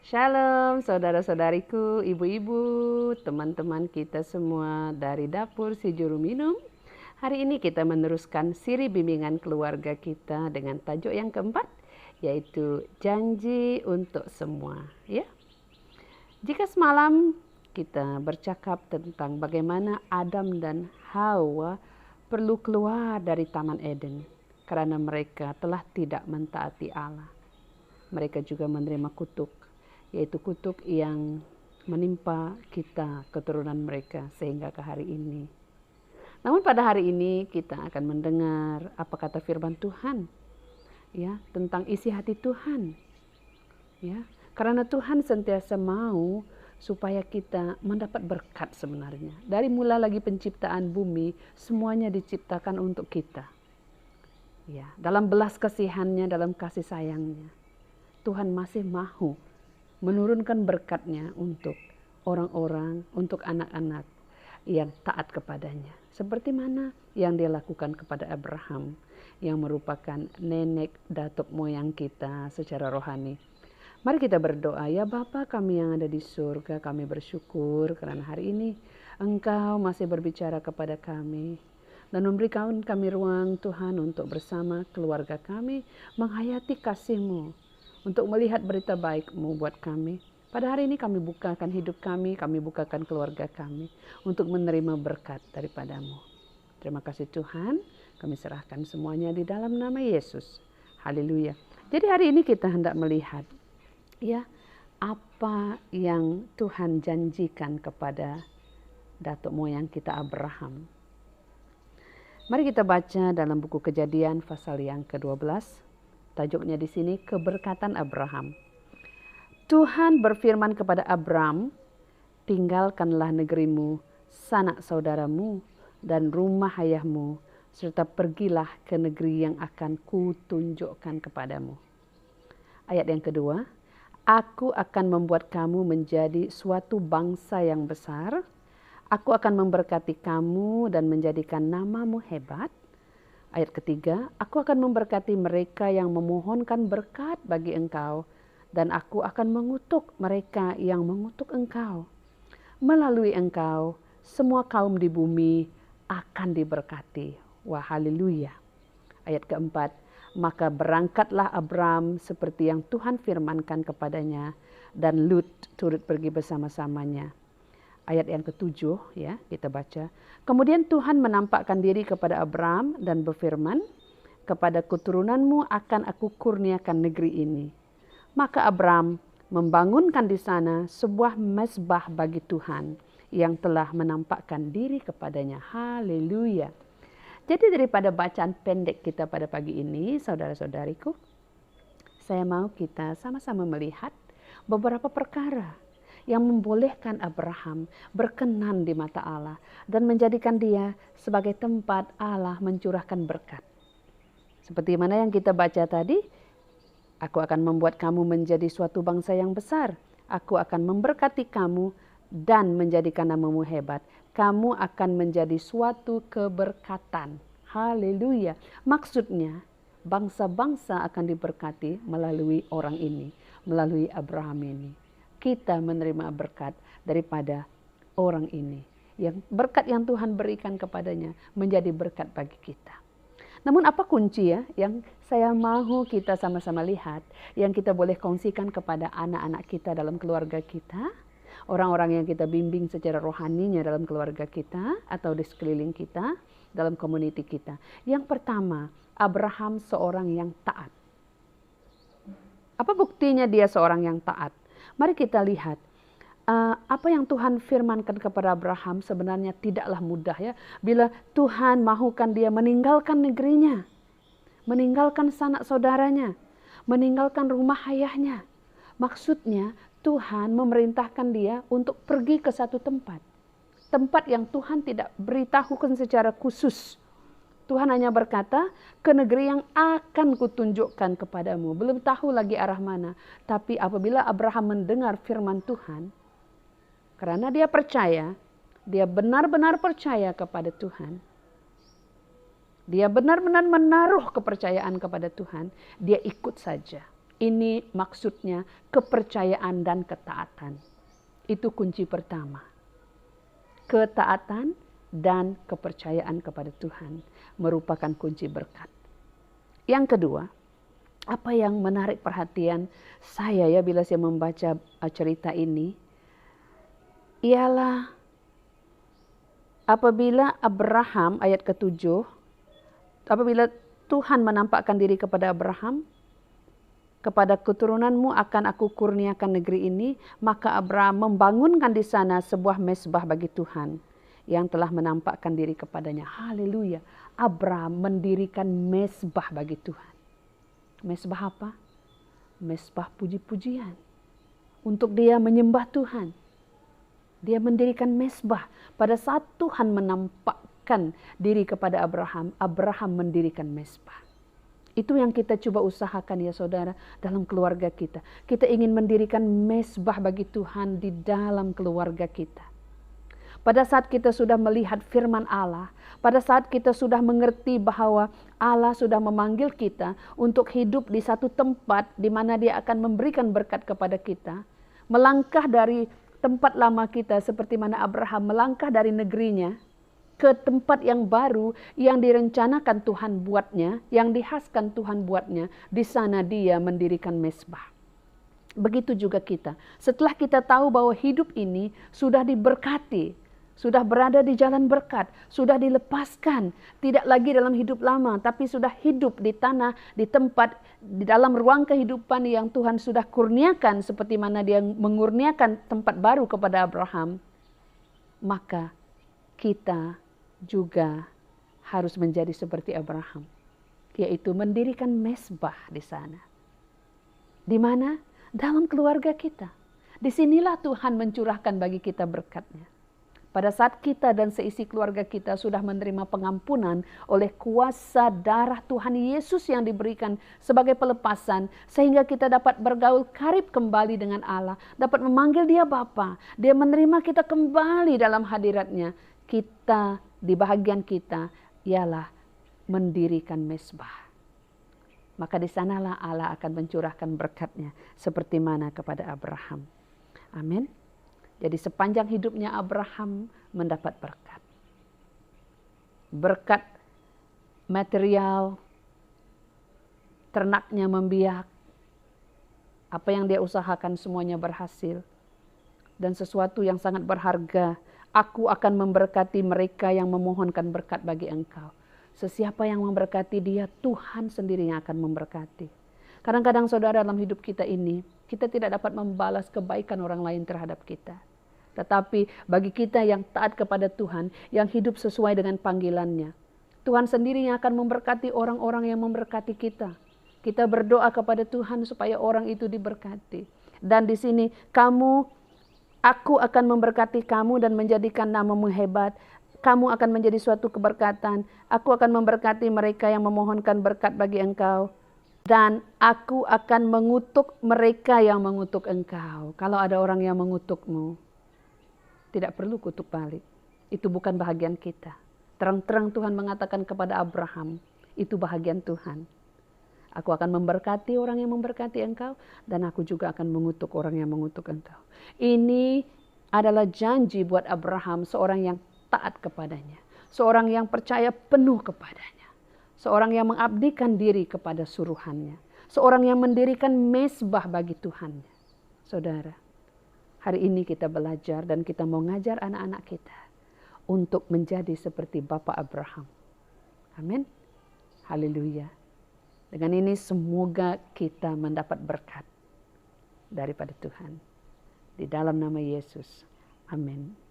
Shalom saudara-saudariku, ibu-ibu, teman-teman kita semua dari dapur si juru minum. Hari ini kita meneruskan siri bimbingan keluarga kita dengan tajuk yang keempat, yaitu janji untuk semua. Ya, jika semalam kita bercakap tentang bagaimana Adam dan Hawa perlu keluar dari Taman Eden karena mereka telah tidak mentaati Allah. Mereka juga menerima kutuk, yaitu kutuk yang menimpa kita, keturunan mereka, sehingga ke hari ini. Namun pada hari ini kita akan mendengar apa kata firman Tuhan, ya, tentang isi hati Tuhan, ya, karena Tuhan sentiasa mau supaya kita mendapat berkat sebenarnya. Dari mula lagi penciptaan bumi, semuanya diciptakan untuk kita, ya, dalam belas kasihannya, dalam kasih sayangnya. Tuhan masih mau menurunkan berkatnya untuk orang-orang, untuk anak-anak yang taat kepadanya. Seperti mana yang dia lakukan kepada Abraham, yang merupakan nenek datuk moyang kita secara rohani. Mari kita berdoa, ya Bapa kami yang ada di surga, kami bersyukur karena hari ini Engkau masih berbicara kepada kami dan memberikan kami ruang Tuhan untuk bersama keluarga kami menghayati kasih-Mu, untuk melihat berita baik-Mu buat kami. Pada hari ini kami bukakan hidup kami bukakan keluarga kami untuk menerima berkat daripada-Mu. Terima kasih Tuhan, kami serahkan semuanya di dalam nama Yesus. Haleluya. Jadi hari ini kita hendak melihat, ya, apa yang Tuhan janjikan kepada datuk moyang kita Abraham. Mari kita baca dalam buku Kejadian pasal yang ke-12. Tajuknya di sini keberkatan Abraham. Tuhan berfirman kepada Abram, tinggalkanlah negerimu, sanak saudaramu, dan rumah ayahmu, serta pergilah ke negeri yang akan kutunjukkan kepadamu. Ayat yang kedua, aku akan membuat kamu menjadi suatu bangsa yang besar, aku akan memberkati kamu dan menjadikan namamu hebat. Ayat ketiga, aku akan memberkati mereka yang memohonkan berkat bagi engkau, dan aku akan mengutuk mereka yang mengutuk engkau. Melalui engkau, semua kaum di bumi akan diberkati. Wah, haleluya. Ayat keempat, maka berangkatlah Abram seperti yang Tuhan firmankan kepadanya, dan Lut turut pergi bersama-samanya. Ayat yang ketujuh, ya, kita baca. Kemudian Tuhan menampakkan diri kepada Abram dan berfirman, kepada keturunanmu akan aku kurniakan negeri ini. Maka Abram membangunkan di sana sebuah mezbah bagi Tuhan yang telah menampakkan diri kepadanya. Haleluya. Jadi daripada bacaan pendek kita pada pagi ini, saudara-saudariku, saya mau kita sama-sama melihat beberapa perkara yang membolehkan Abraham berkenan di mata Allah dan menjadikan dia sebagai tempat Allah mencurahkan berkat. Seperti mana yang kita baca tadi, aku akan membuat kamu menjadi suatu bangsa yang besar. Aku akan memberkati kamu dan menjadikan namamu hebat. Kamu akan menjadi suatu keberkatan. Haleluya. Maksudnya bangsa-bangsa akan diberkati melalui orang ini, melalui Abraham ini. Kita menerima berkat daripada orang ini. Yang berkat yang Tuhan berikan kepadanya menjadi berkat bagi kita. Namun apa kunci, ya, yang saya mau kita sama-sama lihat, yang kita boleh kongsikan kepada anak-anak kita dalam keluarga kita, orang-orang yang kita bimbing secara rohaninya dalam keluarga kita atau di sekeliling kita, dalam komuniti kita. Yang pertama, Abraham seorang yang taat. Apa buktinya dia seorang yang taat? Mari kita lihat apa yang Tuhan firmankan kepada Abraham sebenarnya tidaklah mudah, ya. Bila Tuhan mahukan dia meninggalkan negerinya, meninggalkan sanak saudaranya, meninggalkan rumah ayahnya. Maksudnya Tuhan memerintahkan dia untuk pergi ke satu tempat. Tempat yang Tuhan tidak beritahukan secara khusus. Tuhan hanya berkata, ke negeri yang akan kutunjukkan kepadamu. Belum tahu lagi arah mana. Tapi apabila Abraham mendengar firman Tuhan, karena dia percaya, dia benar-benar percaya kepada Tuhan. Dia benar-benar menaruh kepercayaan kepada Tuhan, dia ikut saja. Ini maksudnya kepercayaan dan ketaatan. Itu kunci pertama. Ketaatan dan kepercayaan kepada Tuhan merupakan kunci berkat. Yang kedua, apa yang menarik perhatian saya ya bila saya membaca cerita ini, ialah apabila Abraham, ayat ke-7, apabila Tuhan menampakkan diri kepada Abraham, kepada keturunanmu akan aku kurniakan negeri ini, maka Abraham membangunkan di sana sebuah mezbah bagi Tuhan yang telah menampakkan diri kepadanya. Haleluya. Abraham mendirikan mezbah bagi Tuhan. Mezbah apa? Mezbah puji-pujian. Untuk dia menyembah Tuhan. Dia mendirikan mezbah. Pada saat Tuhan menampakkan diri kepada Abraham, Abraham mendirikan mezbah. Itu yang kita coba usahakan ya saudara dalam keluarga kita. Kita ingin mendirikan mezbah bagi Tuhan di dalam keluarga kita. Pada saat kita sudah melihat firman Allah, pada saat kita sudah mengerti bahwa Allah sudah memanggil kita untuk hidup di satu tempat di mana Dia akan memberikan berkat kepada kita, melangkah dari tempat lama kita seperti mana Abraham melangkah dari negerinya ke tempat yang baru yang direncanakan Tuhan buatnya, yang dihaskan Tuhan buatnya, di sana dia mendirikan mezbah. Begitu juga kita. Setelah kita tahu bahwa hidup ini sudah diberkati, sudah berada di jalan berkat, sudah dilepaskan, tidak lagi dalam hidup lama, tapi sudah hidup di tanah, di tempat, di dalam ruang kehidupan yang Tuhan sudah kurniakan, seperti mana Dia mengurniakan tempat baru kepada Abraham, maka kita juga harus menjadi seperti Abraham, yaitu mendirikan mezbah di sana. Di mana? Dalam keluarga kita. Disinilah Tuhan mencurahkan bagi kita berkat-Nya. Pada saat kita dan seisi keluarga kita sudah menerima pengampunan oleh kuasa darah Tuhan Yesus yang diberikan sebagai pelepasan, sehingga kita dapat bergaul karib kembali dengan Allah, dapat memanggil Dia Bapa, Dia menerima kita kembali dalam hadirat-Nya. Kita di bahagian kita ialah mendirikan mezbah. Maka di sanalah Allah akan mencurahkan berkat-Nya seperti mana kepada Abraham. Amin. Jadi sepanjang hidupnya Abraham mendapat berkat. Berkat material, ternaknya membiak, apa yang dia usahakan semuanya berhasil. Dan sesuatu yang sangat berharga, aku akan memberkati mereka yang memohonkan berkat bagi engkau. Sesiapa yang memberkati dia, Tuhan sendiri yang akan memberkati. Kadang-kadang saudara dalam hidup kita ini, kita tidak dapat membalas kebaikan orang lain terhadap kita. Tetapi bagi kita yang taat kepada Tuhan, yang hidup sesuai dengan panggilannya, Tuhan sendiri yang akan memberkati orang-orang yang memberkati kita. Kita berdoa kepada Tuhan supaya orang itu diberkati. Dan di sini aku akan memberkati kamu dan menjadikan namamu hebat. Kamu akan menjadi suatu keberkatan. Aku akan memberkati mereka yang memohonkan berkat bagi engkau. Dan aku akan mengutuk mereka yang mengutuk engkau. Kalau ada orang yang mengutukmu, tidak perlu kutuk balik. Itu bukan bahagian kita. Terang-terang Tuhan mengatakan kepada Abraham, itu bahagian Tuhan. Aku akan memberkati orang yang memberkati engkau, dan aku juga akan mengutuk orang yang mengutuk engkau. Ini adalah janji buat Abraham, seorang yang taat kepadanya. Seorang yang percaya penuh kepadanya. Seorang yang mengabdikan diri kepada suruhannya. Seorang yang mendirikan mezbah bagi Tuhannya. Saudara, hari ini kita belajar dan kita mau ngajar anak-anak kita untuk menjadi seperti Bapak Abraham. Amin. Haleluya. Dengan ini semoga kita mendapat berkat daripada Tuhan. Di dalam nama Yesus. Amin.